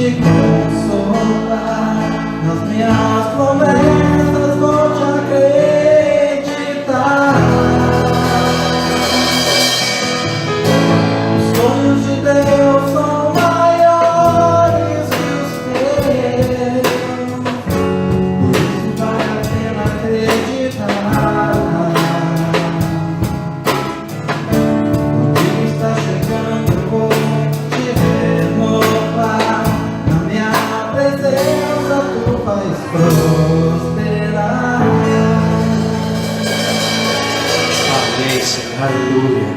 te consolar, nas minhas promessas vou te acreditar. Os sonhos de Deus são maiores que os teus, por isso vale a pena acreditar. O dia está chegando, eu vou te renovar, na minha presença tu vais prosperar. Amém, Senhor. Aleluia.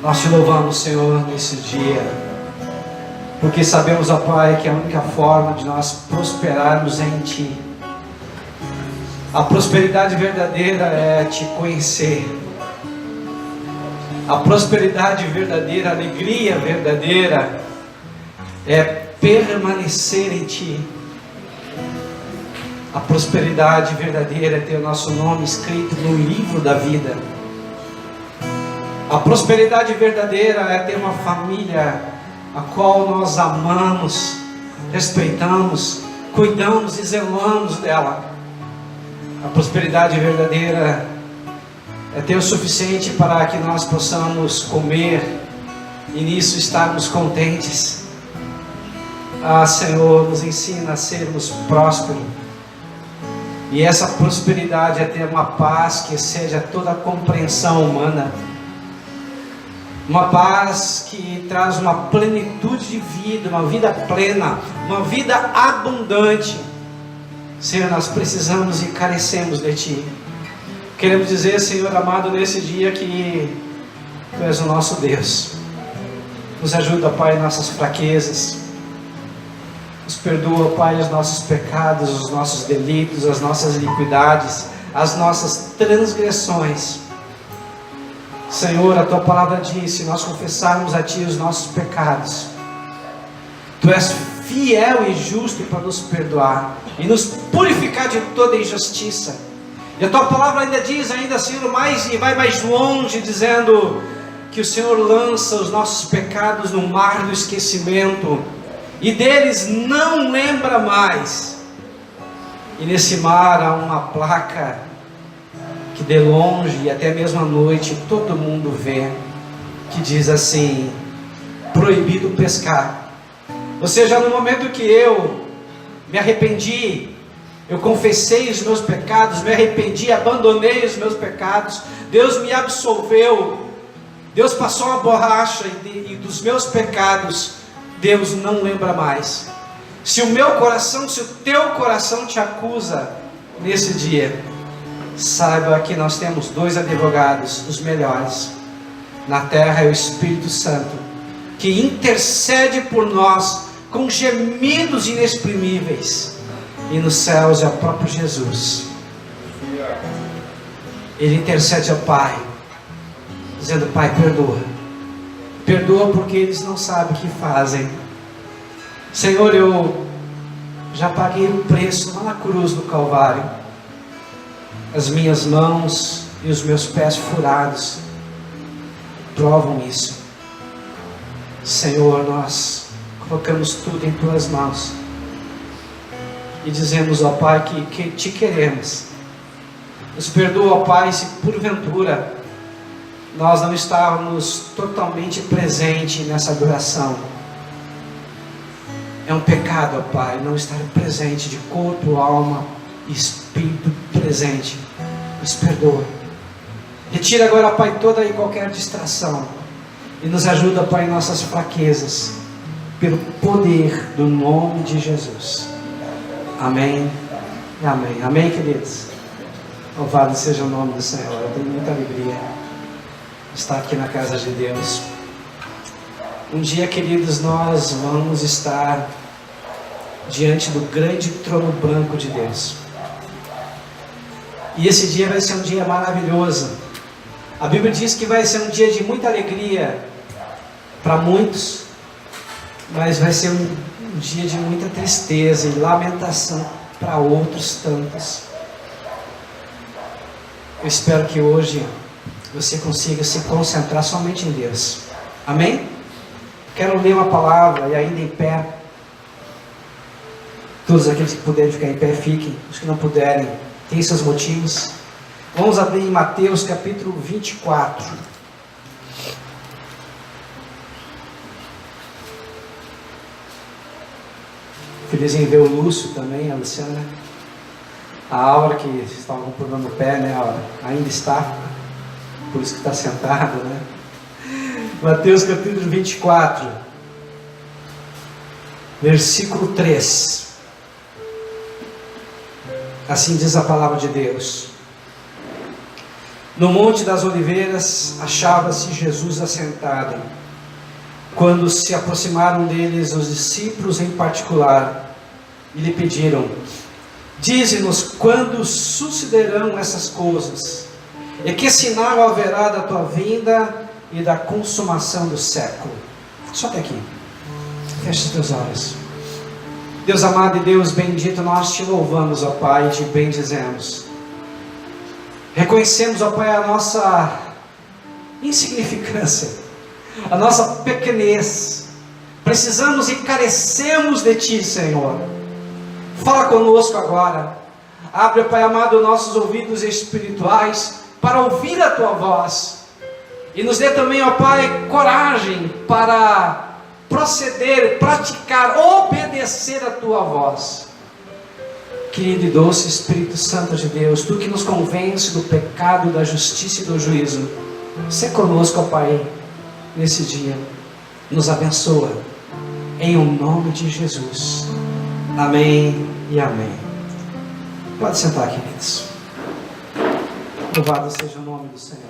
Nós te louvamos, Senhor, nesse dia, porque sabemos, ó Pai, que a única forma de nós prosperarmos é em Ti. A prosperidade verdadeira é te conhecer. A prosperidade verdadeira, a alegria verdadeira é permanecer em Ti. A prosperidade verdadeira é ter o nosso nome escrito no livro da vida. A prosperidade verdadeira é ter uma família a qual nós amamos, respeitamos, cuidamos e zelamos dela. A prosperidade verdadeira é ter o suficiente para que nós possamos comer e nisso estarmos contentes. Ah, Senhor, nos ensina a sermos prósperos. E essa prosperidade é ter uma paz que seja toda a compreensão humana. Uma paz que traz uma plenitude de vida, uma vida plena, uma vida abundante. Senhor, nós precisamos e carecemos de Ti. Queremos dizer, Senhor amado, nesse dia que Tu és o nosso Deus. Nos ajuda, Pai, em nossas fraquezas. Nos perdoa, Pai, os nossos pecados, os nossos delitos, as nossas iniquidades, as nossas transgressões. Senhor, a Tua palavra diz, se nós confessarmos a Ti os nossos pecados, Tu és fiel e justo para nos perdoar e nos purificar de toda injustiça. E a Tua palavra ainda diz, ainda Senhor, e vai mais longe, dizendo que o Senhor lança os nossos pecados no mar do esquecimento e deles não lembra mais. E nesse mar há uma placa que de longe e até mesmo à noite todo mundo vê, que diz assim: proibido pescar. Ou seja, no momento que eu me arrependi, eu confessei os meus pecados, me arrependi, abandonei os meus pecados, Deus me absolveu, Deus passou uma borracha e dos meus pecados Deus não lembra mais. Se o meu coração, se o teu coração te acusa nesse dia, saiba que nós temos dois advogados, os melhores na terra, é o Espírito Santo, que intercede por nós com gemidos inexprimíveis, e nos céus é o próprio Jesus. Ele intercede ao Pai, dizendo: Pai, perdoa porque eles não sabem o que fazem. Senhor, eu já paguei o preço lá na cruz do Calvário. As minhas mãos e os meus pés furados provam isso. Senhor, nós colocamos tudo em Tuas mãos e dizemos, ó Pai, que Te queremos. Nos perdoa, ó Pai, se porventura nós não estávamos totalmente presentes nessa adoração. É um pecado, ó Pai, não estar presente de corpo, alma e espírito presente. Nos perdoa. Retira agora, Pai, toda e qualquer distração e nos ajuda, Pai, em nossas fraquezas, pelo poder do nome de Jesus. Amém e amém. Amém, queridos. Louvado seja o nome do Senhor. Eu tenho muita alegria de estar aqui na casa de Deus. Um dia, queridos, nós vamos estar diante do grande trono branco de Deus. E esse dia vai ser um dia maravilhoso. A Bíblia diz que vai ser um dia de muita alegria para muitos, mas vai ser um dia de muita tristeza e lamentação para outros tantos. Eu espero que hoje você consiga se concentrar somente em Deus. Amém? Quero ler uma palavra, e ainda em pé, Todos aqueles que puderem ficar em pé, fiquem. Os que não puderem, têm seus motivos. Vamos abrir em Mateus capítulo 24. Feliz em ver o Lúcio também, a Luciana. A Aura, que estava com problema no pé, né, Aura? Ainda está. Por isso que está sentada, né? Mateus capítulo 24. Versículo 3. Assim diz a palavra de Deus. No Monte das Oliveiras achava-se Jesus assentado. Quando se aproximaram deles os discípulos em particular, e lhe pediram: dize-nos quando sucederão essas coisas, e que sinal haverá da tua vinda e da consumação do século. Só até aqui. Feche os teus olhos. Deus amado e Deus bendito, nós te louvamos, ó Pai, e te bendizemos. Reconhecemos, ó Pai, a nossa insignificância, a nossa pequenez. Precisamos e carecemos de Ti, Senhor. Fala conosco agora. Abre, Pai amado, nossos ouvidos espirituais para ouvir a Tua voz. E nos dê também, ó Pai, coragem para proceder, praticar, obedecer a Tua voz. Querido e doce Espírito Santo de Deus, Tu que nos convence do pecado, da justiça e do juízo, se conosco, ó Pai, nesse dia. Nos abençoa, em o nome de Jesus. Amém e amém. Pode sentar, queridos. Louvado seja o nome do Senhor.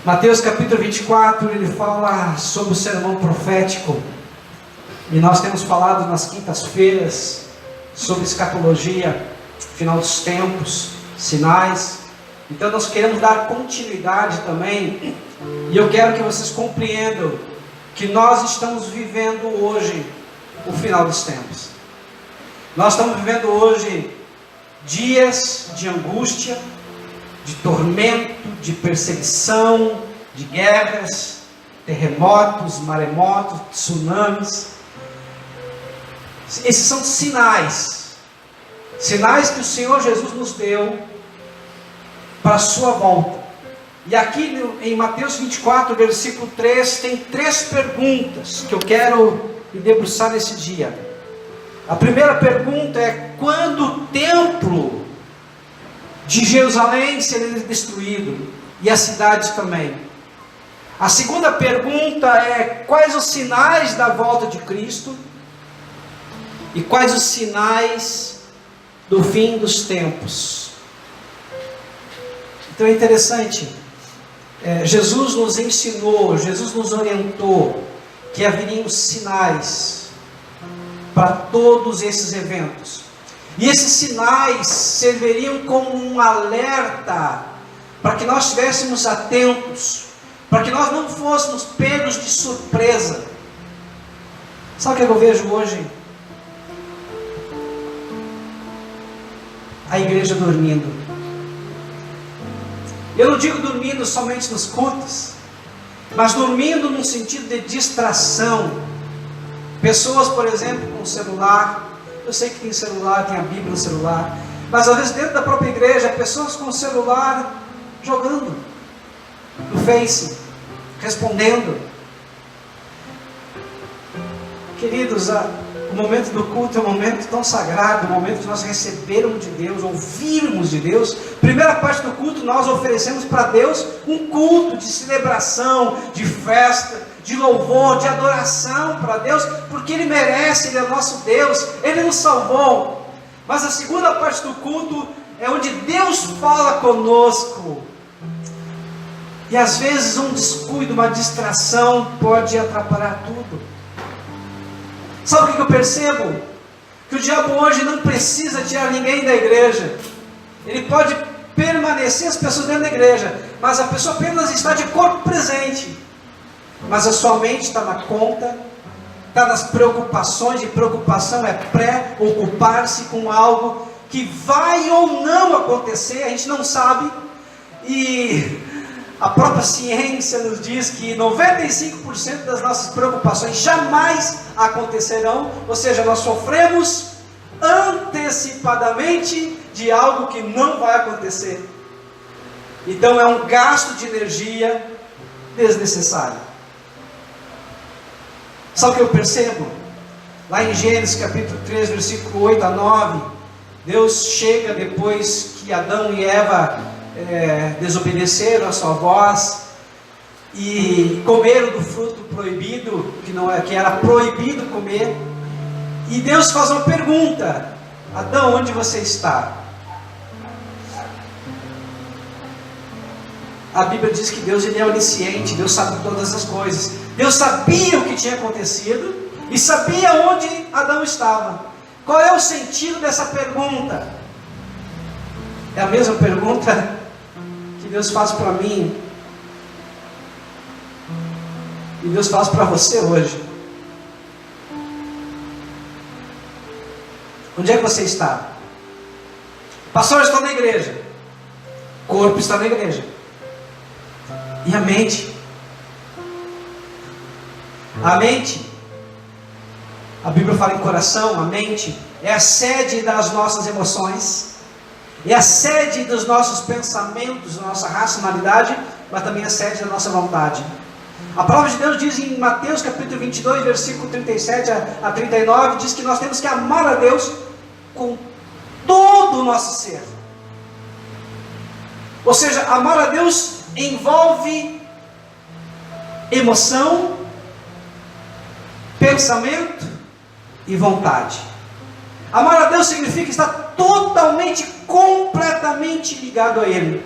Mateus capítulo 24, ele fala sobre o sermão profético. E nós temos falado nas quintas-feiras sobre escatologia, final dos tempos, sinais. Então nós queremos dar continuidade também. E eu quero que vocês compreendam que nós estamos vivendo hoje o final dos tempos. Nós estamos vivendo hoje dias de angústia, de tormento, de perseguição, de guerras, terremotos, maremotos, tsunamis. Esses são sinais que o Senhor Jesus nos deu para a sua volta. E aqui em Mateus 24, versículo 3, tem 3 perguntas que eu quero me debruçar nesse dia. A primeira pergunta é: quando o templo de Jerusalém será destruído, e a cidade também? A segunda pergunta é: quais os sinais da volta de Cristo? E quais os sinais do fim dos tempos? Então é interessante, Jesus nos ensinou, Jesus nos orientou que haveriam sinais para todos esses eventos. E esses sinais serviriam como um alerta para que nós estivéssemos atentos, para que nós não fôssemos pegos de surpresa. Sabe o que eu vejo hoje? A igreja dormindo. Eu não digo dormindo somente nos cultos, mas dormindo no sentido de distração. Pessoas, por exemplo, com celular. Eu sei que tem celular, tem a Bíblia no celular, mas às vezes dentro da própria igreja, pessoas com o celular jogando no Face, respondendo. Queridos, o momento do culto é um momento tão sagrado, um momento que nós recebermos de Deus, ouvirmos de Deus. Primeira parte do culto, nós oferecemos para Deus um culto de celebração, de festa, de louvor, de adoração para Deus, porque Ele merece, Ele é o nosso Deus, Ele nos salvou. Mas a segunda parte do culto é onde Deus fala conosco. E às vezes um descuido, uma distração pode atrapalhar tudo. Sabe o que eu percebo? Que o diabo hoje não precisa tirar ninguém da igreja. Ele pode permanecer as pessoas dentro da igreja, mas a pessoa apenas está de corpo presente, mas a sua mente está na conta, está nas preocupações, e preocupação é preocupar-se com algo que vai ou não acontecer, a gente não sabe. E A própria ciência nos diz que 95% das nossas preocupações jamais acontecerão, ou seja, nós sofremos antecipadamente de algo que não vai acontecer. Então é um gasto de energia desnecessário. Sabe o que eu percebo? Lá em Gênesis capítulo 3, versículo 8 a 9, Deus chega depois que Adão e Eva desobedeceram a sua voz e comeram do fruto proibido, que era proibido comer. E Deus faz uma pergunta: Adão, onde você está? A Bíblia diz que Deus, ele é onisciente, Deus sabe todas as coisas. Deus sabia o que tinha acontecido e sabia onde Adão estava. Qual é o sentido dessa pergunta? É a mesma pergunta que Deus faz para mim e Deus faz para você hoje. Onde é que você está? Pastor, eu estou na igreja. O corpo está na igreja. E a mente? A mente, a Bíblia fala em coração. A mente é a sede das nossas emoções, é a sede dos nossos pensamentos, da nossa racionalidade, mas também a sede da nossa vontade. A palavra de Deus diz em Mateus capítulo 22, versículo 37 a 39, diz que nós temos que amar a Deus com todo o nosso ser. Ou seja, amar a Deus envolve emoção, pensamento e vontade. Amar a Deus significa estar totalmente, completamente ligado a Ele.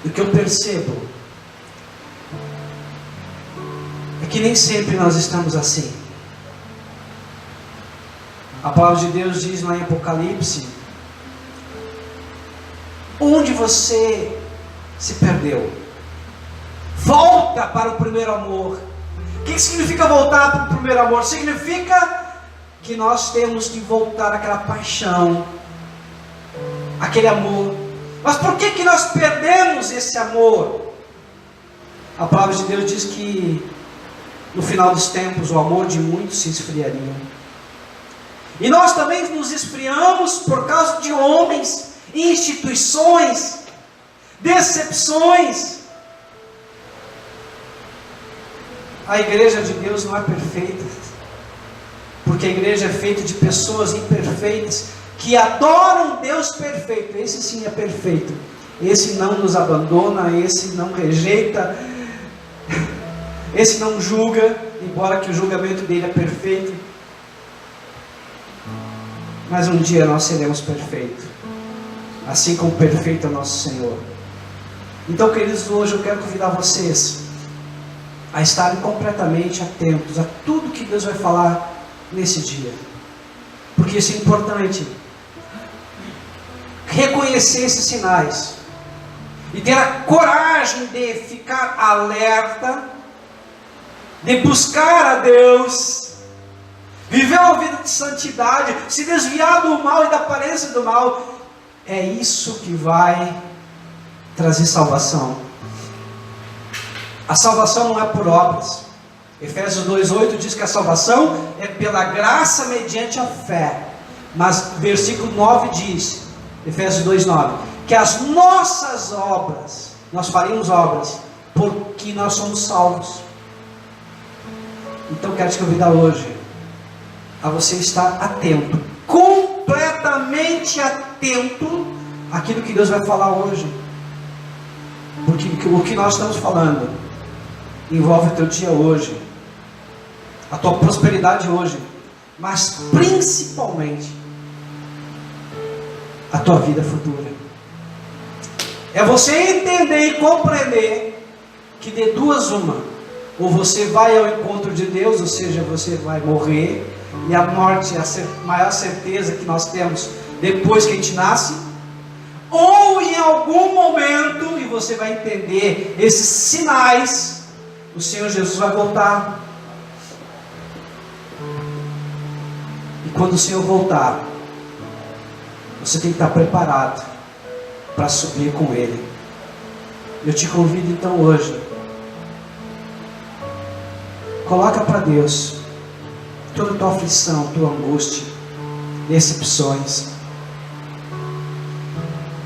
O que eu percebo é que nem sempre nós estamos assim. A palavra de Deus diz lá em Apocalipse: onde você se perdeu, volta para o primeiro amor. O que significa voltar para o primeiro amor? Significa que nós temos que voltar àquela paixão, aquele amor. Mas por que nós perdemos esse amor? A palavra de Deus diz que no final dos tempos o amor de muitos se esfriaria. E nós também nos esfriamos por causa de homens, instituições, decepções. A igreja de Deus não é perfeita, porque a igreja é feita de pessoas imperfeitas, que adoram Deus perfeito. Esse sim é perfeito, esse não nos abandona, esse não rejeita, esse não julga, embora que o julgamento dele é perfeito. Mas um dia nós seremos perfeitos, assim como perfeito é nosso Senhor. Então, queridos, hoje eu quero convidar vocês a estarem completamente atentos a tudo que Deus vai falar nesse dia, porque isso é importante. Reconhecer esses sinais e ter a coragem de ficar alerta, de buscar a Deus, viver uma vida de santidade, se desviar do mal e da aparência do mal. É isso que vai trazer salvação. A salvação não é por obras. Efésios 2,8 diz que a salvação é pela graça mediante a fé. Mas versículo 9 diz, Efésios 2,9, que as nossas obras, nós faremos obras, porque nós somos salvos. Então quero te convidar hoje a você estar atento, completamente atento àquilo que Deus vai falar hoje. Porque o que nós estamos falando envolve o teu dia hoje, a tua prosperidade hoje, mas principalmente a tua vida futura. É você entender e compreender que de duas uma: ou você vai ao encontro de Deus, ou seja, você vai morrer, e a morte é a maior certeza que nós temos depois que a gente nasce, ou em algum momento, e você vai entender esses sinais, o Senhor Jesus vai voltar. E quando o Senhor voltar, você tem que estar preparado para subir com Ele. Eu te convido então hoje, coloca para Deus toda a tua aflição, tua angústia, decepções.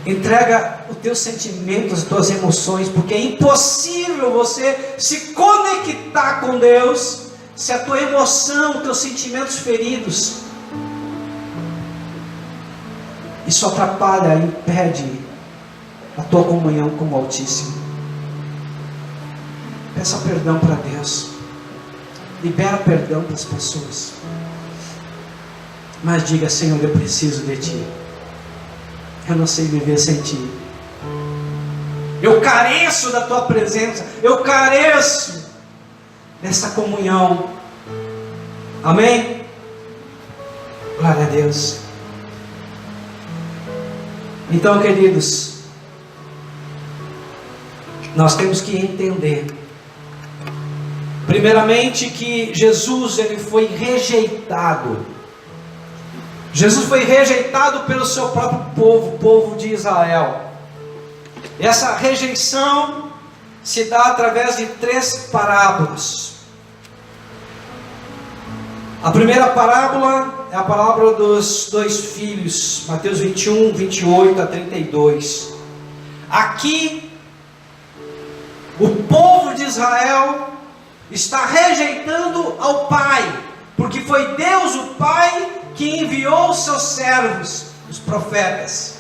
Entrega os teus sentimentos, as tuas emoções, porque é impossível você se conectar com Deus se a tua emoção, os teus sentimentos feridos, isso atrapalha, impede a tua comunhão com o Altíssimo. Peça perdão para Deus, libera perdão para as pessoas, mas diga: Senhor, eu preciso de Ti, eu não sei viver sem Ti, eu careço da Tua presença, eu careço dessa comunhão. Amém? Glória a Deus. Então, queridos, nós temos que entender, primeiramente, que Jesus, ele foi rejeitado. Jesus foi rejeitado pelo seu próprio povo, o povo de Israel. E essa rejeição se dá através de 3 parábolas. A primeira parábola é a parábola dos 2 filhos, Mateus 21, 28 a 32. Aqui, o povo de Israel está rejeitando ao Pai, porque foi Deus o Pai que enviou os seus servos, os profetas.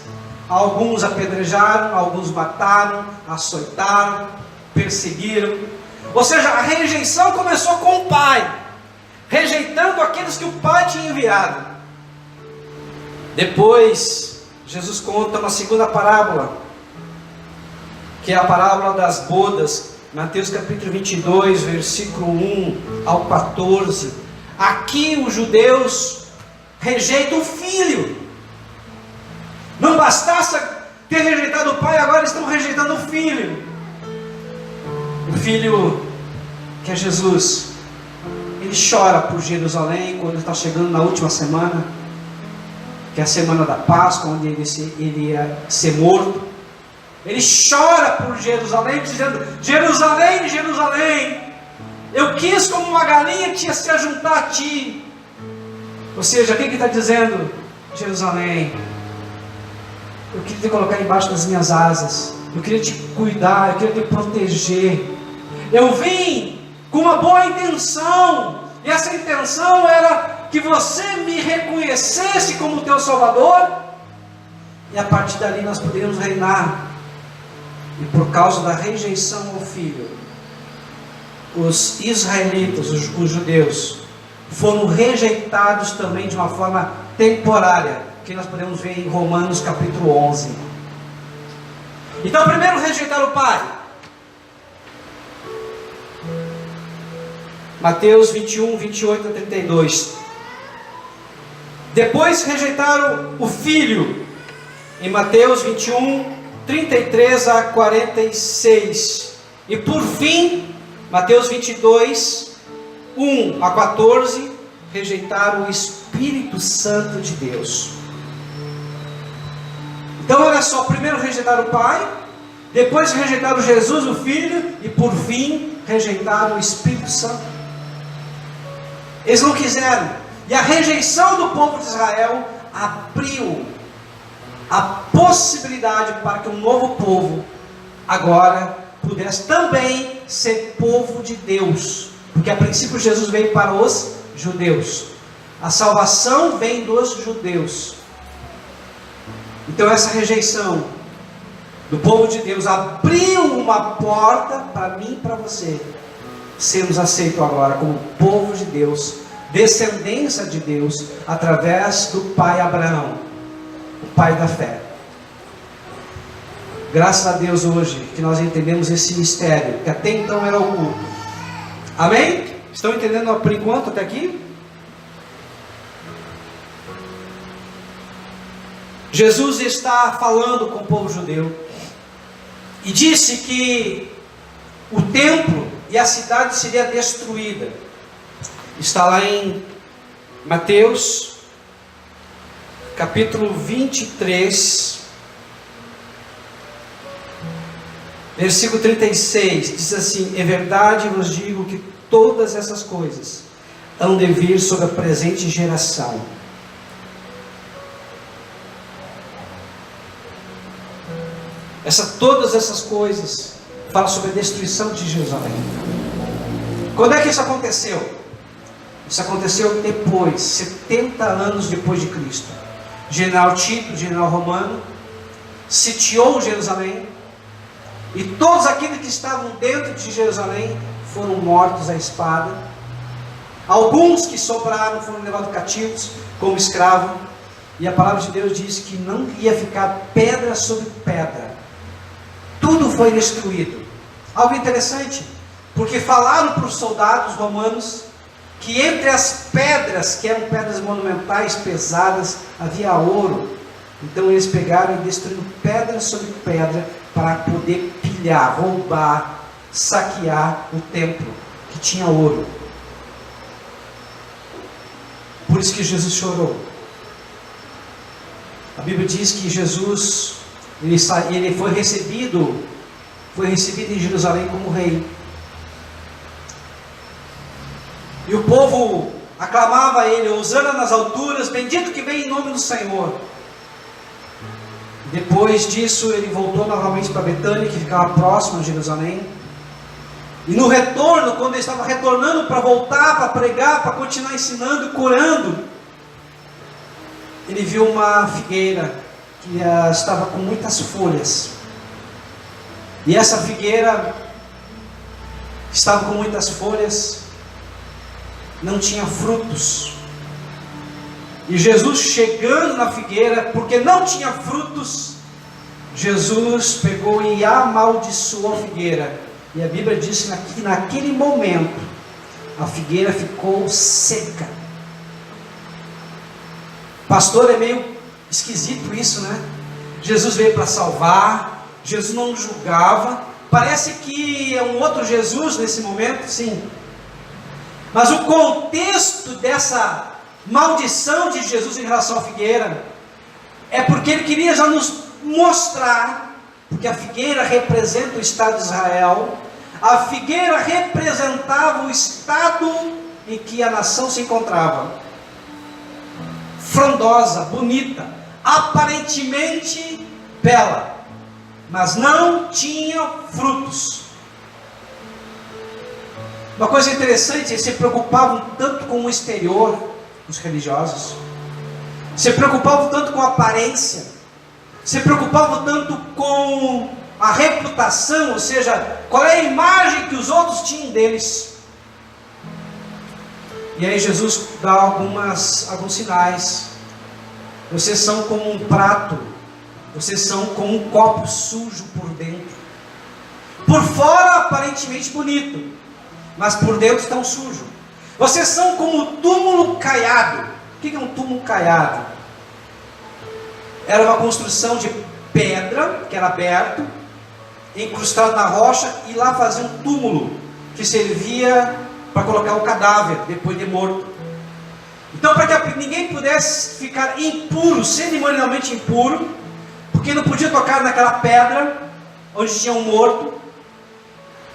Alguns apedrejaram, alguns mataram, açoitaram, perseguiram. Ou seja, a rejeição começou com o Pai, rejeitando aqueles que o Pai tinha enviado. Depois, Jesus conta uma segunda parábola, que é a parábola das bodas, Mateus capítulo 22, versículo 1 ao 14. Aqui os judeus rejeitam o filho. Não bastasse ter rejeitado o pai, agora estão rejeitando o filho. O filho, que é Jesus, ele chora por Jerusalém quando está chegando na última semana, que é a semana da Páscoa, onde ele ia ser morto. Ele chora por Jerusalém, dizendo: Jerusalém, Jerusalém, eu quis como uma galinha que ia se ajuntar a ti. Ou seja, o que ele está dizendo? Jerusalém, eu queria te colocar embaixo das minhas asas, eu queria te cuidar, eu queria te proteger. Eu vim com uma boa intenção, e essa intenção era que você me reconhecesse como teu Salvador, e a partir dali nós poderíamos reinar. E por causa da rejeição ao Filho, os israelitas, os judeus, foram rejeitados também de uma forma temporária, que nós podemos ver em Romanos capítulo 11. Então, primeiro rejeitaram o Pai. Mateus 21, 28 a 32. Depois rejeitaram o Filho, em Mateus 21, 33 a 46. E por fim, Mateus 22, 1 a 14, rejeitaram o Espírito Santo de Deus. Então olha só, primeiro rejeitaram o Pai, depois rejeitaram Jesus, o Filho, e por fim rejeitaram o Espírito Santo. Eles não quiseram. E a rejeição do povo de Israel abriu a possibilidade para que um novo povo agora pudesse também ser povo de Deus, porque a princípio Jesus veio para os judeus, a salvação vem dos judeus. Então essa rejeição do povo de Deus abriu uma porta para mim e para você sermos aceitos agora como povo de Deus, descendência de Deus, através do pai Abraão, o pai da fé. Graças a Deus hoje que nós entendemos esse mistério, que até então era oculto. Amém? Estão entendendo por enquanto até aqui? Jesus está falando com o povo judeu e disse que o templo e a cidade seria destruída. Está lá em Mateus capítulo 23, Versículo 36 diz assim: é verdade vos digo que todas essas coisas hão de vir sobre a presente geração. Todas essas coisas falam sobre a destruição de Jerusalém. Quando é que isso aconteceu? Isso aconteceu depois, 70 anos depois de Cristo. General Tito, general romano, sitiou Jerusalém, e todos aqueles que estavam dentro de Jerusalém foram mortos à espada. Alguns que sobraram foram levados cativos como escravos, e a palavra de Deus diz que não ia ficar pedra sobre pedra. Tudo foi destruído. Algo interessante, porque falaram para os soldados romanos que entre as pedras, que eram pedras monumentais pesadas, havia ouro. Então eles pegaram e destruíram pedra sobre pedra para poder pilhar, roubar, saquear o templo que tinha ouro. Por isso que Jesus chorou. A Bíblia diz que Jesus ele foi recebido em Jerusalém como rei. E o povo aclamava ele, hosana nas alturas, bendito que vem em nome do Senhor. Depois disso ele voltou novamente para Betânia, que ficava próximo a Jerusalém. E no retorno, quando ele estava retornando para voltar, para pregar, para continuar ensinando e curando, ele viu uma figueira que estava com muitas folhas. E essa figueira estava com muitas folhas, não tinha frutos. E Jesus, chegando na figueira, porque não tinha frutos, Jesus pegou e amaldiçoou a figueira. E a Bíblia diz que naquele momento a figueira ficou seca. Pastor, é meio esquisito isso, né? Jesus veio para salvar, Jesus não julgava. Parece que é um outro Jesus nesse momento, sim. Mas o contexto dessa maldição de Jesus em relação à figueira é porque ele queria já nos mostrar, porque a figueira representa o Estado de Israel, a figueira representava o estado em que a nação se encontrava. Frondosa, bonita, aparentemente bela, mas não tinha frutos. Uma coisa interessante, eles se preocupavam tanto com o exterior, os religiosos, se preocupavam tanto com a aparência, se preocupavam tanto com a reputação, ou seja, qual é a imagem que os outros tinham deles. E aí Jesus dá alguns sinais. Vocês são como um prato, vocês são como um copo sujo por dentro. Por fora aparentemente bonito, mas por dentro estão sujo. Vocês são como um túmulo caiado. O que é um túmulo caiado? Era uma construção de pedra, que era aberto, incrustado na rocha, e lá fazia um túmulo, que servia para colocar o cadáver, depois de morto. Então, para que ninguém pudesse ficar impuro, cerimonialmente impuro, porque não podia tocar naquela pedra, onde tinha um morto,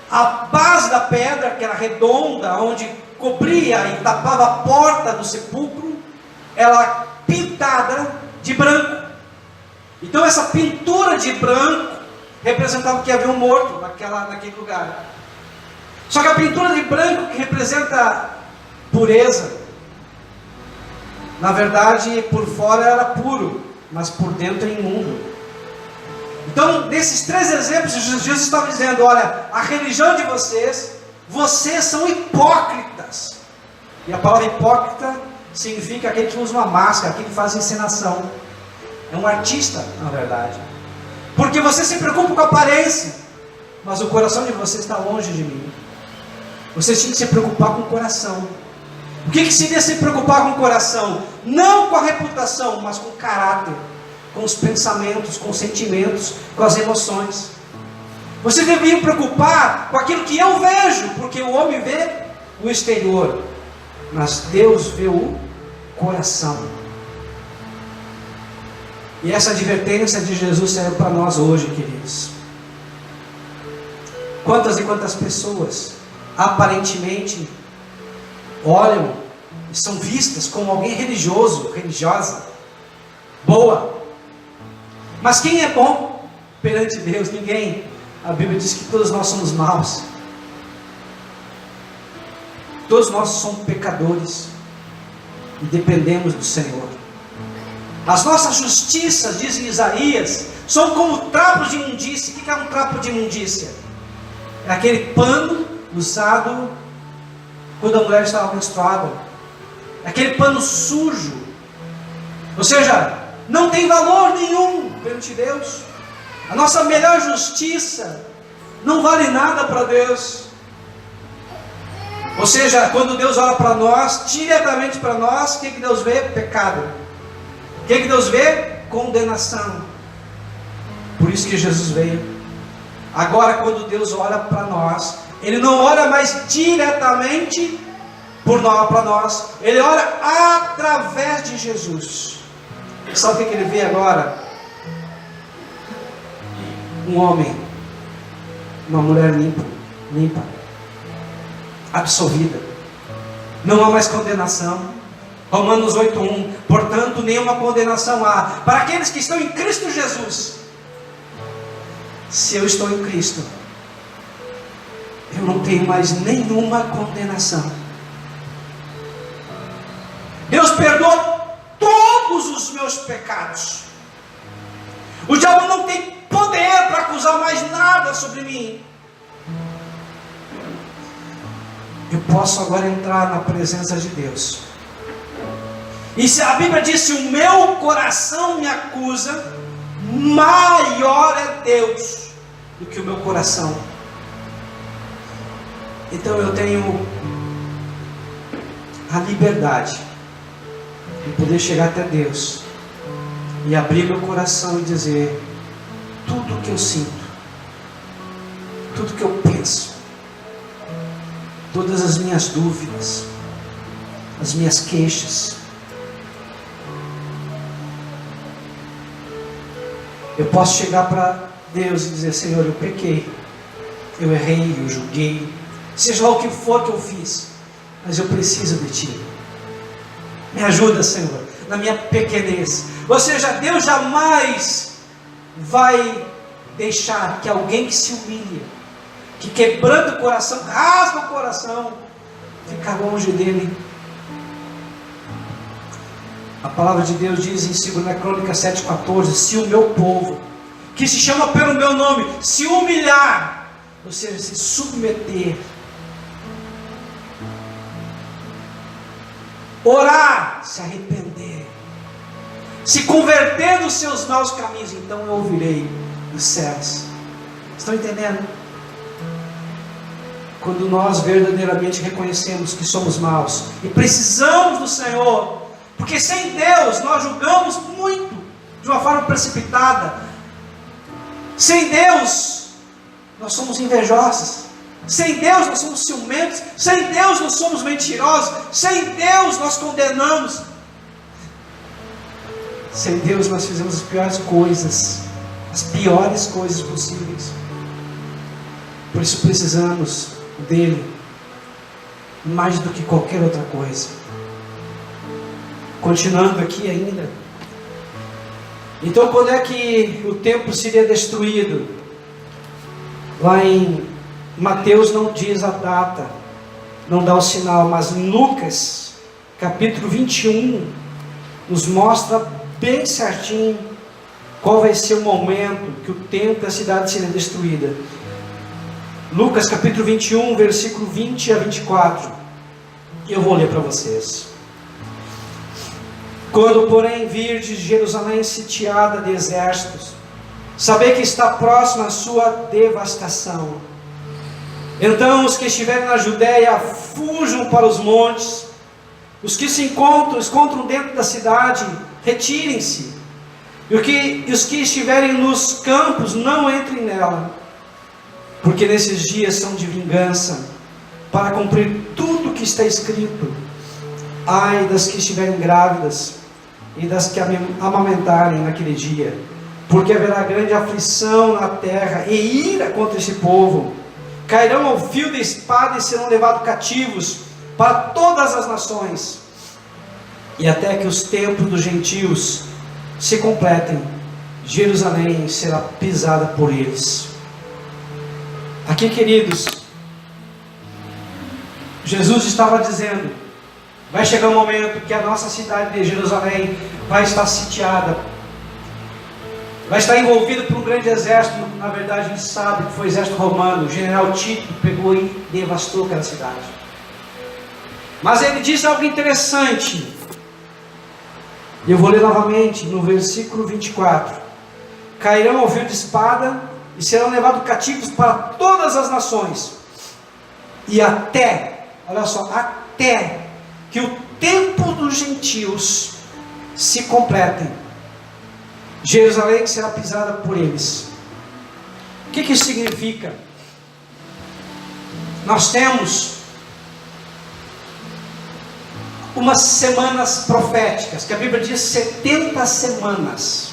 a base da pedra, que era redonda, onde cobria e tapava a porta do sepulcro, era pintada de branco. Então essa pintura de branco representava que havia um morto naquele lugar. Só que a pintura de branco, que representa pureza, na verdade por fora era puro, mas por dentro é imundo. Então, nesses três exemplos, Jesus estava dizendo: olha, a religião de vocês são hipócritas. E a palavra hipócrita significa aquele que usa uma máscara, aquele que faz encenação. É um artista, na verdade. Porque você se preocupa com a aparência, mas o coração de vocês está longe de mim. Vocês tinham que se preocupar com o coração. O que seria se preocupar com o coração? Não com a reputação, mas com o caráter, com os pensamentos, com os sentimentos, com as emoções. Você deveria preocupar com aquilo que eu vejo, porque o homem vê o exterior, mas Deus vê o coração. E essa advertência de Jesus serve para nós hoje, queridos. Quantas e quantas pessoas aparentemente olham e são vistas como alguém religioso, religiosa, boa. Mas quem é bom perante Deus? Ninguém. A Bíblia diz que todos nós somos maus. Todos nós somos pecadores e dependemos do Senhor. As nossas justiças, diz Isaías, são como trapos de imundícia. O que é um trapo de imundícia? É aquele pano usado quando a mulher estava menstruada. É aquele pano sujo. Ou seja, não tem valor nenhum perante Deus. A nossa melhor justiça não vale nada para Deus. Ou seja, quando Deus olha para nós, diretamente para nós, o que Deus vê? Pecado. O que Deus vê? Condenação. Por isso que Jesus veio. Agora, quando Deus olha para nós, Ele não olha mais diretamente para nós, Ele olha através de Jesus. Sabe o que Ele vê agora? Um homem, uma mulher limpa, absolvida. Não há mais condenação. Romanos 8:1. Portanto, nenhuma condenação há para aqueles que estão em Cristo Jesus. Se eu estou em Cristo, eu não tenho mais nenhuma condenação. Deus perdoa todos os meus pecados. O diabo não tem poder para acusar mais nada sobre mim. Eu posso agora entrar na presença de Deus. E se a Bíblia diz: se o meu coração me acusa, maior é Deus do que o meu coração. Então eu tenho a liberdade de poder chegar até Deus e abrir meu coração e dizer tudo o que eu sinto, tudo o que eu penso, todas as minhas dúvidas, as minhas queixas. Eu posso chegar para Deus e dizer: Senhor, eu pequei, eu errei, eu julguei, seja lá o que for que eu fiz, mas eu preciso de Ti. Me ajuda, Senhor, na minha pequenez. Ou seja, Deus jamais vai deixar que alguém que se humilha, que quebranta o coração, rasga o coração, ficar longe dele. A palavra de Deus diz em 2 Crônicas 7,14: se o meu povo, que se chama pelo meu nome, se humilhar, ou seja, se submeter, orar, se arrepender, se converter dos seus maus caminhos, então eu ouvirei dos céus. Estão entendendo? Quando nós verdadeiramente reconhecemos que somos maus e precisamos do Senhor, porque sem Deus nós julgamos muito, de uma forma precipitada. Sem Deus nós somos invejosos. Sem Deus nós somos ciumentos. Sem Deus nós somos mentirosos. Sem Deus nós condenamos. Sem Deus nós fizemos as piores coisas possíveis. Por isso precisamos dele mais do que qualquer outra coisa. Continuando aqui ainda. Então, quando é que o templo seria destruído? Lá em Mateus não diz a data, não dá o sinal, mas Lucas capítulo 21 nos mostra bem certinho qual vai ser o momento que o templo e a cidade seria destruída. Lucas capítulo 21, versículo 20 a 24. Eu vou ler para vocês. Quando, porém, virdes Jerusalém sitiada de exércitos, sabei que está próxima a sua devastação. Então os que estiverem na Judéia fujam para os montes, os que se encontram dentro da cidade, retirem-se, e os que estiverem nos campos não entrem nela, porque nesses dias são de vingança, para cumprir tudo o que está escrito. Ai das que estiverem grávidas e das que amamentarem naquele dia, porque haverá grande aflição na terra e ira contra esse povo, cairão ao fio da espada e serão levados cativos para todas as nações, e até que os tempos dos gentios se completem, Jerusalém será pisada por eles. Aqui, queridos, Jesus estava dizendo: vai chegar um momento que a nossa cidade de Jerusalém vai estar sitiada, vai estar envolvida por um grande exército. Na verdade, a gente sabe que foi o exército romano. O general Tito pegou e devastou aquela cidade. Mas ele diz algo interessante. Eu vou ler novamente no versículo 24: cairão ao fio de espada e serão levados cativos para todas as nações, e até, olha só, até que o tempo dos gentios se completem, Jerusalém será pisada por eles. O que isso significa? Nós temos umas semanas proféticas, que a Bíblia diz 70 semanas.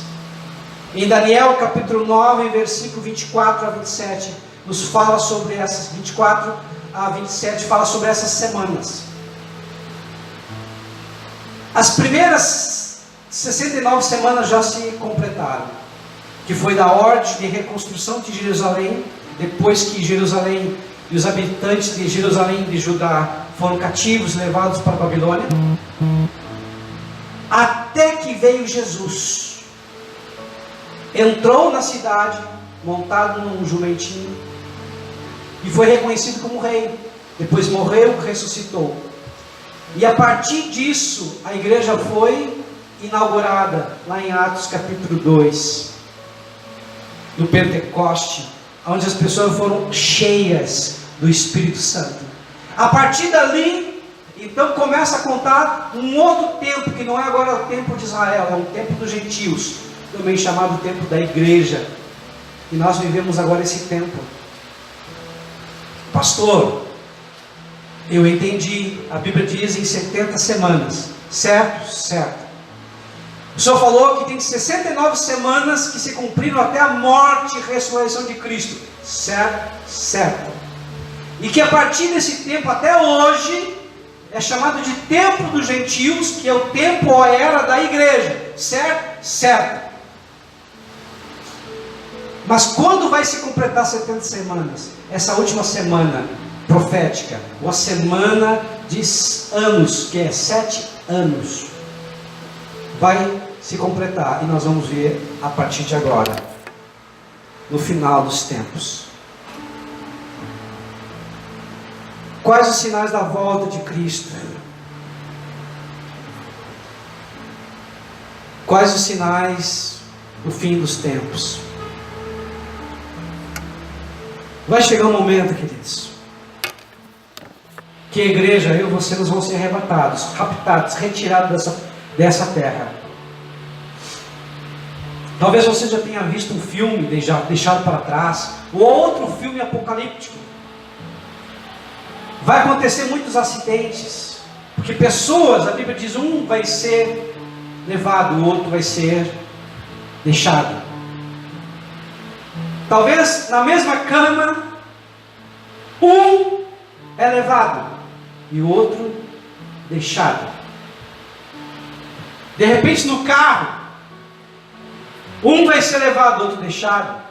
Em Daniel capítulo 9, versículo 24 a 27, nos fala sobre essas, 24 a 27, fala sobre essas semanas. As primeiras 69 semanas já se completaram, que foi da ordem de reconstrução de Jerusalém, depois que Jerusalém e os habitantes de Jerusalém de Judá foram cativos, levados para a Babilônia, até que veio Jesus. Entrou na cidade, montado num jumentinho, e foi reconhecido como rei. Depois morreu, ressuscitou. E a partir disso, a igreja foi inaugurada, lá em Atos capítulo 2, no Pentecoste, onde as pessoas foram cheias do Espírito Santo. A partir dali, então começa a contar um outro tempo, que não é agora o tempo de Israel, é o tempo dos gentios, também chamado tempo da igreja. E nós vivemos agora esse tempo. Pastor, eu entendi, a Bíblia diz em 70 semanas, certo? Certo. O Senhor falou que tem 69 semanas que se cumpriram até a morte e ressurreição de Cristo, certo? Certo. E que a partir desse tempo até hoje é chamado de tempo dos gentios, que é o tempo ou a era da igreja, certo? Certo. Mas quando vai se completar 70 semanas? Essa última semana profética, ou a semana de anos, que é 7 anos, vai se completar, e nós vamos ver a partir de agora, no final dos tempos. Quais os sinais da volta de Cristo? Quais os sinais do fim dos tempos? Vai chegar um momento, queridos, que a igreja, eu e você, nós vamos ser arrebatados, raptados, retirados dessa terra. Talvez você já tenha visto um filme deixado para trás, ou outro filme apocalíptico. Vai acontecer muitos acidentes, porque pessoas, a Bíblia diz, um vai ser levado, o outro vai ser deixado. Talvez na mesma cama, um é levado e o outro deixado. De repente no carro, um vai ser levado, o outro deixado.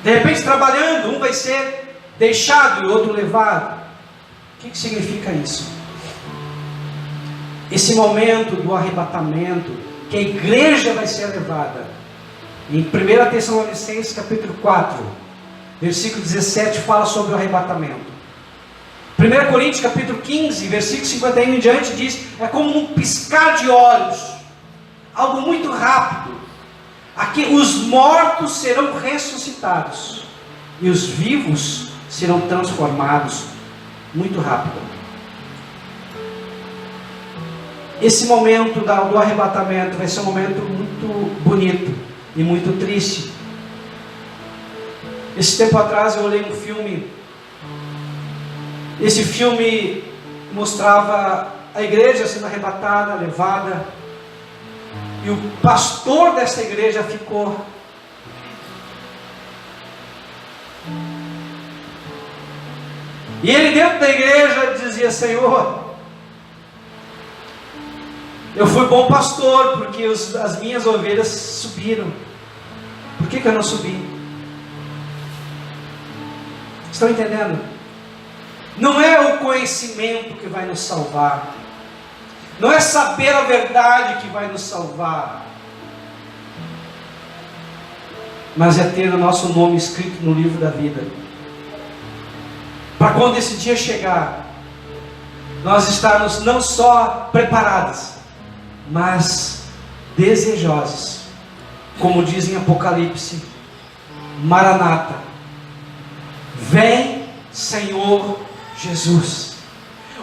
De repente trabalhando, um vai ser deixado e o outro levado. O que significa isso? Esse momento do arrebatamento, que a igreja vai ser levada. Em 1 Tessalonicenses capítulo 4, versículo 17, fala sobre o arrebatamento. 1 Coríntios capítulo 15, versículo 51 em diante, diz: é como um piscar de olhos, algo muito rápido. Aqui os mortos serão ressuscitados e os vivos serão transformados muito rápido. Esse momento do arrebatamento vai ser um momento muito bonito e muito triste. Esse tempo atrás eu olhei um filme. Esse filme mostrava a igreja sendo arrebatada, levada, e o pastor dessa igreja ficou E ele dentro da igreja dizia: Senhor, eu fui bom pastor porque as minhas ovelhas subiram. Por que eu não subi? Estão entendendo? Não é o conhecimento que vai nos salvar. Não é saber a verdade que vai nos salvar. Mas é ter o nosso nome escrito no livro da vida. Para quando esse dia chegar, nós estarmos não só preparados, mas desejosos. Como diz em Apocalipse: Maranata, vem Senhor Jesus.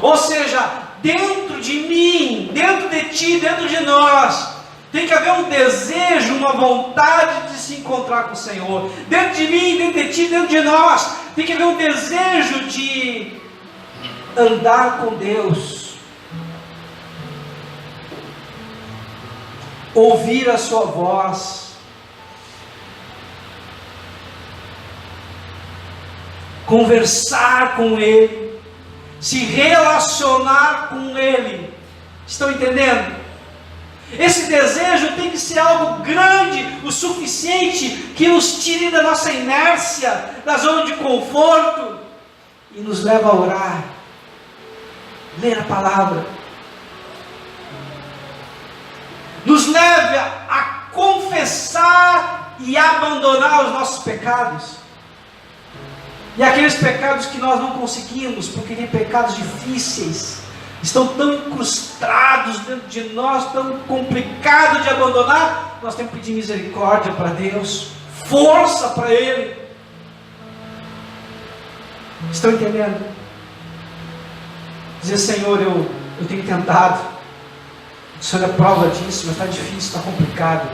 Ou seja, dentro de mim, dentro de ti, dentro de nós, tem que haver um desejo, uma vontade de se encontrar com o Senhor. Dentro de mim, dentro de ti, dentro de nós, tem que haver um desejo de andar com Deus, ouvir a sua voz, conversar com Ele, se relacionar com Ele. Estão entendendo? Esse desejo tem que ser algo grande, o suficiente, que nos tire da nossa inércia, da zona de conforto, e nos leva a orar, ler a palavra, nos leve a confessar e abandonar os nossos pecados. E aqueles pecados que nós não conseguimos, porque tem pecados difíceis, estão tão incrustados dentro de nós, tão complicado de abandonar, nós temos que pedir misericórdia para Deus, força para Ele. Estão entendendo? Dizer: Senhor, eu tenho tentado, o Senhor é prova disso, mas está difícil, está complicado.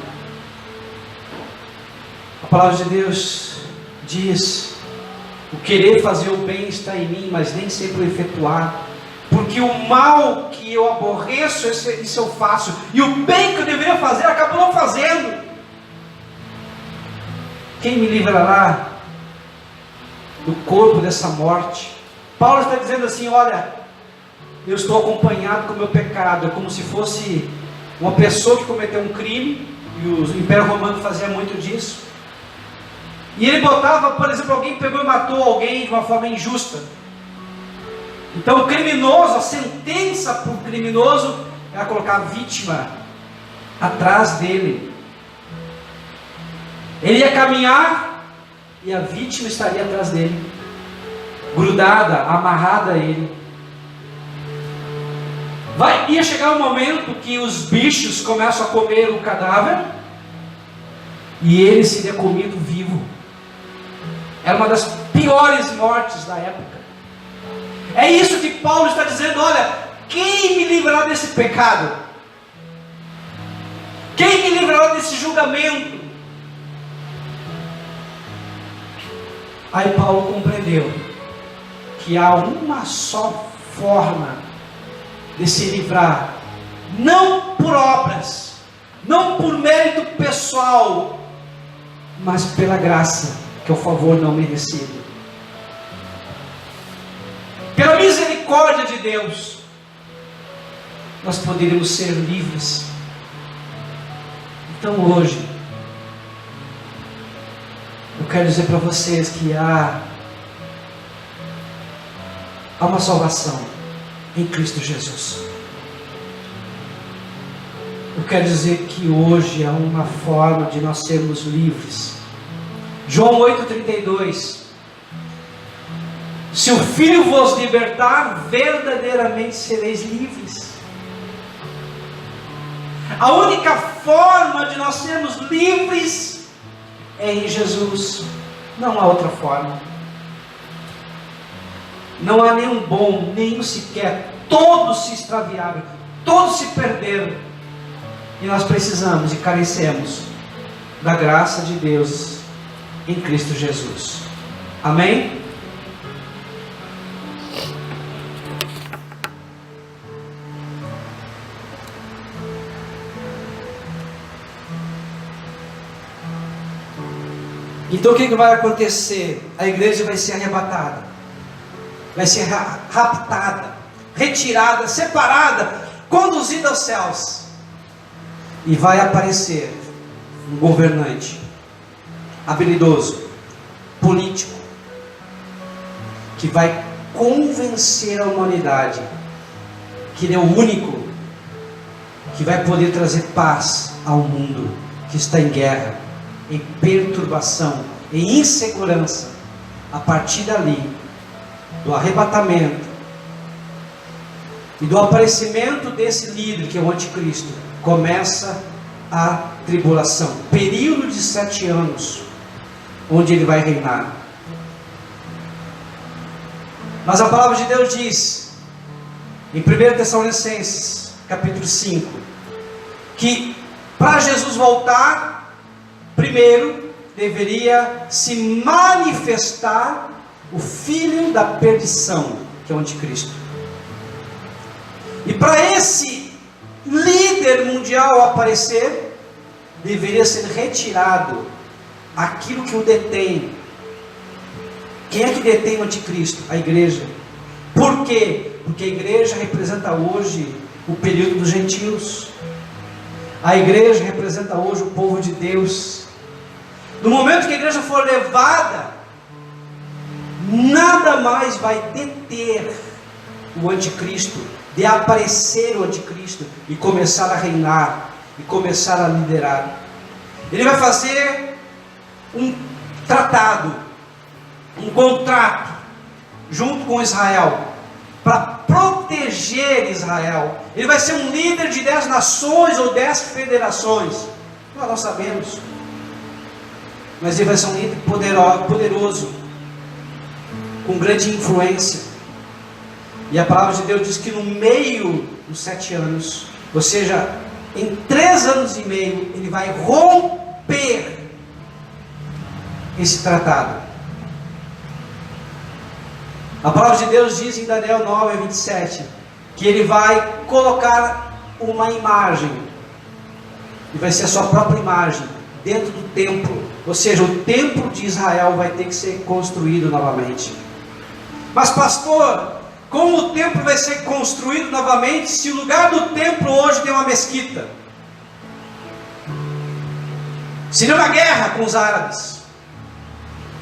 A palavra de Deus diz: o querer fazer o bem está em mim, mas nem sempre o efetuar. Porque o mal que eu aborreço, isso eu faço, e o bem que eu deveria fazer, eu acabo não fazendo. Quem me livrará do corpo dessa morte? Paulo está dizendo assim: olha, eu estou acompanhado com o meu pecado. É como se fosse uma pessoa que cometeu um crime, e o Império Romano fazia muito disso. E ele botava, por exemplo, alguém pegou e matou alguém de uma forma injusta. Então o criminoso, a sentença para o criminoso era colocar a vítima atrás dele. Ele ia caminhar e a vítima estaria atrás dele, grudada, amarrada a ele. Ia chegar um momento que os bichos começam a comer o cadáver e ele seria comido vivo. Era uma das piores mortes da época. É isso que Paulo está dizendo: olha, quem me livrará desse pecado? Quem me livrará desse julgamento? Aí Paulo compreendeu que há uma só forma de se livrar, não por obras, não por mérito pessoal, mas pela graça, que é o favor não merecido. Pela misericórdia de Deus, nós poderíamos ser livres. Então hoje, eu quero dizer para vocês que há uma salvação em Cristo Jesus. Eu quero dizer que hoje há uma forma de nós sermos livres. João 8,32: se o Filho vos libertar, verdadeiramente sereis livres. A única forma de nós sermos livres é em Jesus. Não há outra forma. Não há nenhum bom, nenhum sequer. Todos se extraviaram, todos se perderam. E nós precisamos e carecemos da graça de Deus em Cristo Jesus. Amém? Então o que vai acontecer? A igreja vai ser arrebatada. vai ser raptada, retirada, separada, conduzida aos céus. E vai aparecer um governante habilidoso, político, que vai convencer a humanidade que ele é o único que vai poder trazer paz ao mundo que está em guerra, em perturbação, em insegurança. A partir dali, do arrebatamento e do aparecimento desse líder, que é o anticristo, começa a tribulação, período de 7 anos, onde ele vai reinar. Mas a palavra de Deus diz, em 1 Tessalonicenses, capítulo 5, que para Jesus voltar, primeiro deveria se manifestar o filho da perdição, que é o anticristo. E para esse líder mundial aparecer, deveria ser retirado aquilo que o detém. Quem é que detém o anticristo? A igreja. Por quê? Porque a igreja representa hoje o período dos gentios. A igreja representa hoje o povo de Deus. No momento que a igreja for levada, nada mais vai deter o anticristo de aparecer o anticristo e começar a reinar e começar a liderar. Ele vai fazer um tratado, um contrato junto com Israel para proteger Israel. Ele vai ser um líder de 10 nações ou 10 federações, nós não sabemos, mas ele vai ser um líder poderoso, com grande influência. E a palavra de Deus diz que no meio dos 7 anos, ou seja, em 3 anos e meio, ele vai romper esse tratado. A palavra de Deus diz em Daniel 9:27 que ele vai colocar uma imagem, e vai ser a sua própria imagem, dentro do templo. Ou seja, o templo de Israel vai ter que ser construído novamente. Mas pastor, como o templo vai ser construído novamente se o lugar do templo hoje tem uma mesquita? Seria uma guerra com os árabes.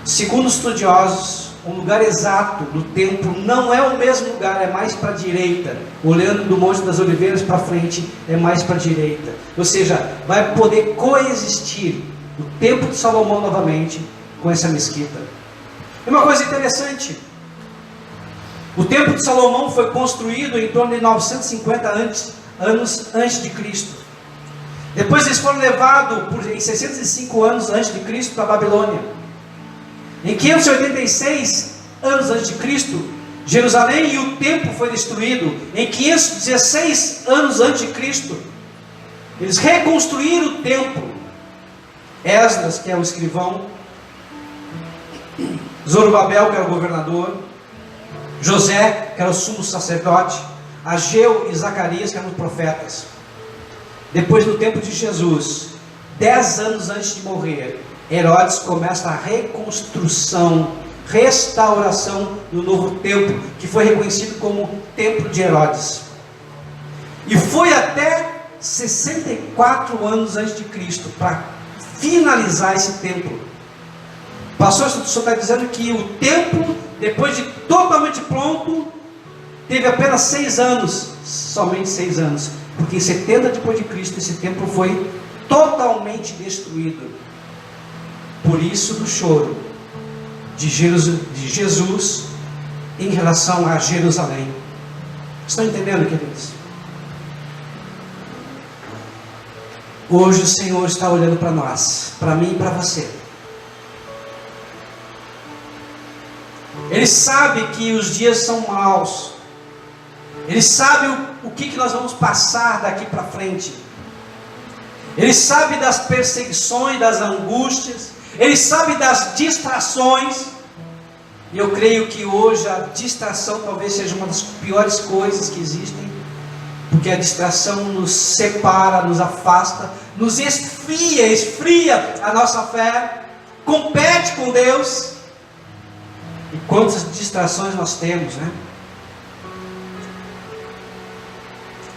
Segundo os estudiosos, o lugar exato do templo não é o mesmo lugar, é mais para a direita. Olhando do Monte das Oliveiras para frente, é mais para a direita. Ou seja, vai poder coexistir o templo de Salomão novamente com essa mesquita. E uma coisa interessante, o templo de Salomão foi construído em torno de 950 anos antes de Cristo. Depois eles foram levados em 605 anos antes de Cristo para a Babilônia. Em 586 anos antes de Cristo, Jerusalém e o templo foi destruído. Em 516 anos antes de Cristo, eles reconstruíram o templo. Esdras, que é o escrivão, Zorobabel, que era o governador, José, que era o sumo sacerdote, Ageu e Zacarias, que eram os profetas. Depois, no tempo de Jesus, 10 anos antes de morrer, Herodes começa a reconstrução, restauração do novo templo, que foi reconhecido como Templo de Herodes. E foi até 64 anos antes de Cristo para finalizar esse templo. Pastor, o senhor está dizendo que o templo, depois de totalmente pronto, teve apenas 6 anos, somente 6 anos, porque em 70 depois de Cristo esse templo foi totalmente destruído. Por isso do choro de Jesus em relação a Jerusalém. Estão entendendo, queridos? Hoje o Senhor está olhando para nós, para mim e para você. Ele sabe que os dias são maus. Ele sabe o que nós vamos passar daqui para frente. Ele sabe das perseguições, das angústias. Ele sabe das distrações. E eu creio que hoje a distração talvez seja uma das piores coisas que existem. Porque a distração nos separa, nos afasta, nos esfria a nossa fé, compete com Deus. E quantas distrações nós temos, né?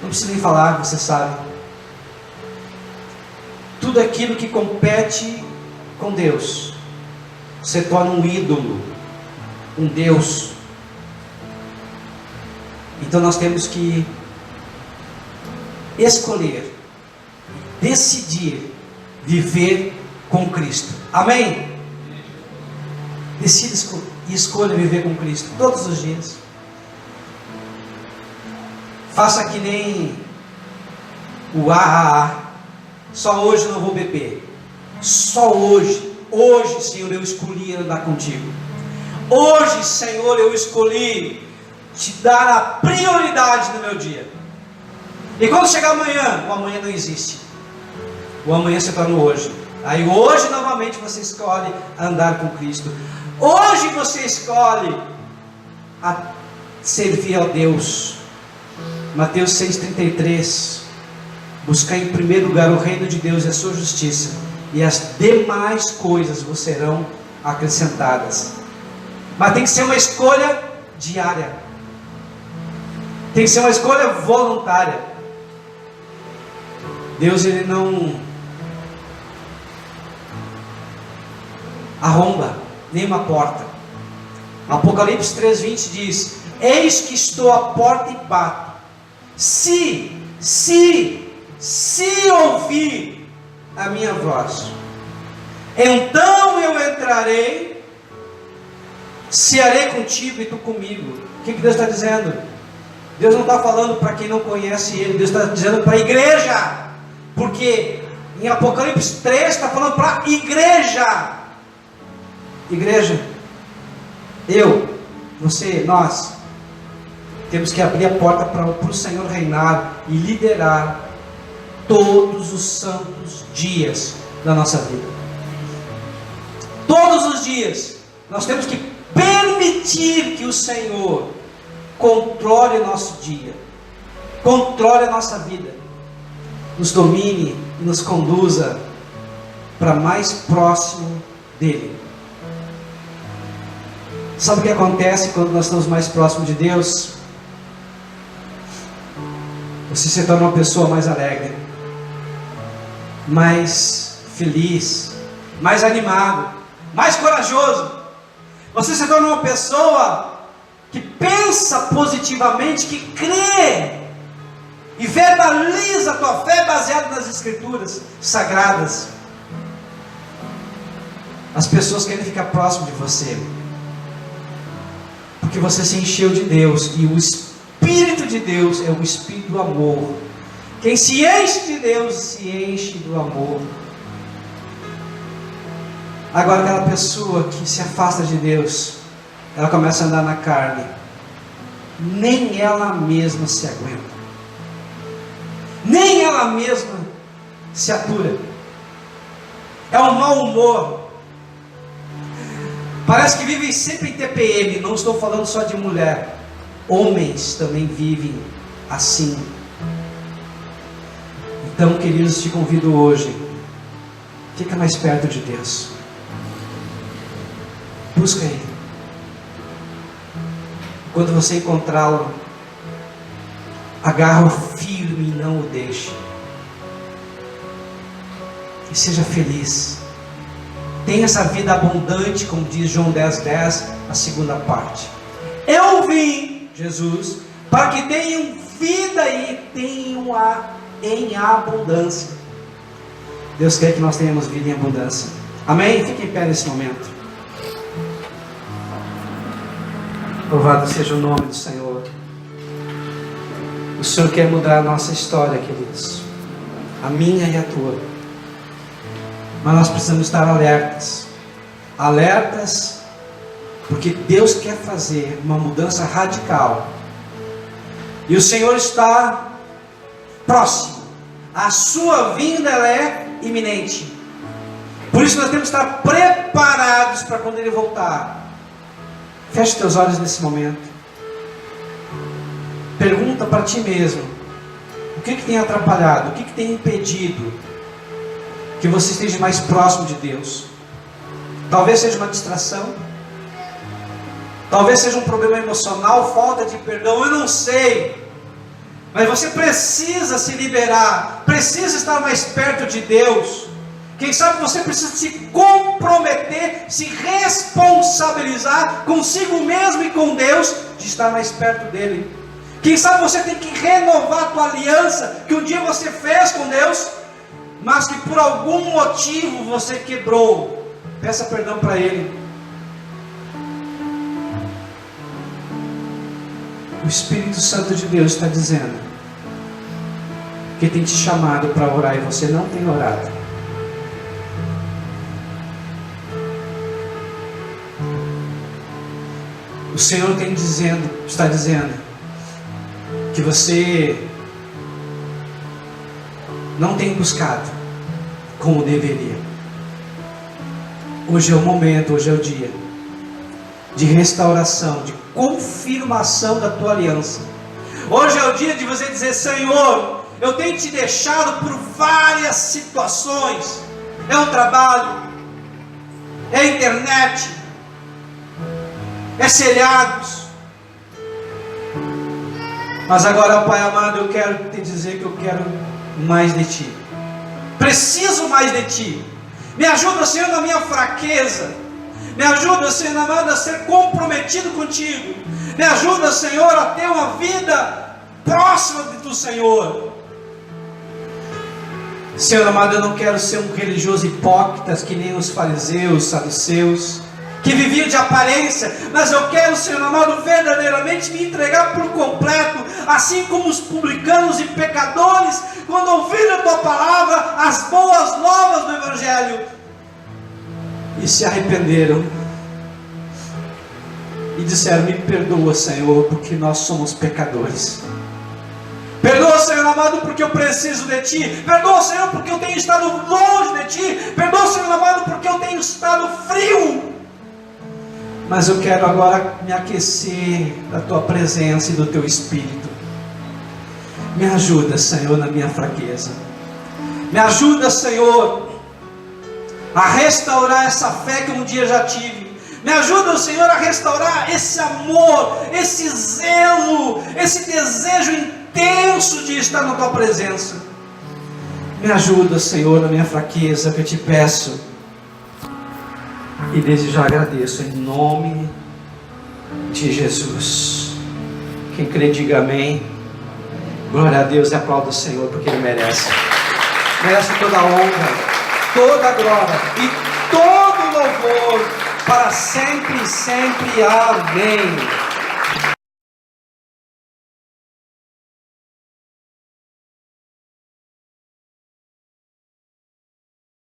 Não precisa nem falar, você sabe. Tudo aquilo que compete com Deus se torna um ídolo, um Deus. Então nós temos que escolher, decidir viver com Cristo. Amém? Decida e escolha viver com Cristo todos os dias. Faça que nem o só hoje eu não vou beber. Só hoje. Hoje, Senhor, eu escolhi andar contigo. Hoje, Senhor, eu escolhi te dar a prioridade no meu dia. E quando chegar amanhã, o amanhã não existe. O amanhã se torna o hoje. Aí hoje novamente você escolhe andar com Cristo. Hoje você escolhe a servir ao Deus. Mateus 6,33. Buscar em primeiro lugar o reino de Deus e a sua justiça, e as demais coisas vos serão acrescentadas. Mas tem que ser uma escolha diária. Tem que ser uma escolha voluntária. Deus, ele não arromba nenhuma porta. Apocalipse 3:20 diz: eis que estou à porta e bato. Se ouvir a minha voz, então eu entrarei, cearei contigo e tu comigo. O que Deus está dizendo? Deus não está falando para quem não conhece Ele, Deus está dizendo para a igreja, porque em Apocalipse 3 está falando para a igreja. Igreja, eu, você, nós temos que abrir a porta para o Senhor reinar e liderar todos os santos dias da nossa vida. Todos os dias nós temos que permitir que o Senhor controle o nosso dia, controle a nossa vida, nos domine e nos conduza para mais próximo dEle. Sabe o que acontece quando nós estamos mais próximos de Deus? Você se torna uma pessoa mais alegre, mais feliz, mais animado, mais corajoso. Você se torna uma pessoa que pensa positivamente, que crê e verbaliza a tua fé baseada nas Escrituras sagradas. As pessoas querem ficar próximo de você, porque você se encheu de Deus, e o Espírito de Deus é o Espírito do amor. Quem se enche de Deus, se enche do amor. Agora, aquela pessoa que se afasta de Deus, ela começa a andar na carne, nem ela mesma se aguenta, nem ela mesma se atura. É um mau humor. Parece que vivem sempre em TPM. Não estou falando só de mulher, homens também vivem assim. Então, queridos, te convido hoje, fica mais perto de Deus, busca Ele. Quando você encontrá-lo, agarra-o firme e não o deixe, e seja feliz. Tenha essa vida abundante, como diz João 10:10, a segunda parte. Eu vim, Jesus, para que tenham vida e tenham-a em abundância. Deus quer que nós tenhamos vida em abundância. Amém? Fique em pé nesse momento. Louvado seja o nome do Senhor. O Senhor quer mudar a nossa história, queridos, a minha e a tua. Mas nós precisamos estar alertas, porque Deus quer fazer uma mudança radical, e o Senhor está próximo. A sua vinda, ela é iminente. Por isso nós temos que estar preparados para quando Ele voltar. Feche teus olhos nesse momento. Pergunta para ti mesmo: o que tem atrapalhado? O que tem impedido que você esteja mais próximo de Deus? Talvez seja uma distração, Talvez seja um problema emocional, falta de perdão, eu não sei. Mas você precisa se liberar, precisa estar mais perto de Deus. Quem sabe você precisa se comprometer, se responsabilizar consigo mesmo e com Deus, de estar mais perto dEle. Quem sabe você tem que renovar a tua aliança, que um dia você fez com Deus, mas que por algum motivo você quebrou. Peça perdão para Ele. O Espírito Santo de Deus está dizendo que tem te chamado para orar e você não tem orado. O Senhor está dizendo que você não tem buscado como deveria. Hoje é o momento, hoje é o dia de restauração, de confirmação da tua aliança. Hoje é o dia de você dizer: Senhor, eu tenho te deixado por várias situações. É o trabalho, é a internet, é seriados. Mas agora, Pai amado, eu quero te dizer que eu quero mais de Ti. Preciso mais de Ti. Me ajuda, Senhor, na minha fraqueza. Me ajuda, Senhor amado, a ser comprometido contigo. Me ajuda, Senhor, a ter uma vida próxima do Senhor. Senhor amado, eu não quero ser um religioso hipócrita que nem os fariseus, saduceus, que viviam de aparência, mas eu quero, Senhor amado, verdadeiramente me entregar por completo, assim como os publicanos e pecadores, quando ouviram a Tua palavra, as boas novas do Evangelho, e se arrependeram, e disseram: me perdoa, Senhor, porque nós somos pecadores. Perdoa, Senhor amado, porque eu preciso de Ti. Perdoa, Senhor, porque eu tenho estado longe de Ti. Perdoa, Senhor amado, porque eu tenho estado frio. Mas eu quero agora me aquecer da Tua presença e do Teu Espírito. Me ajuda, Senhor, na minha fraqueza. Me ajuda, Senhor, a restaurar essa fé que um dia já tive. Me ajuda, Senhor, a restaurar esse amor, esse zelo, esse desejo intenso de estar na Tua presença. Me ajuda, Senhor, na minha fraqueza, que eu te peço. E desde já agradeço, em nome de Jesus. Quem crê, diga amém. Glória a Deus, e aplauda o Senhor, porque Ele merece. Merece toda a honra, toda a glória e todo o louvor, para sempre e sempre. Amém.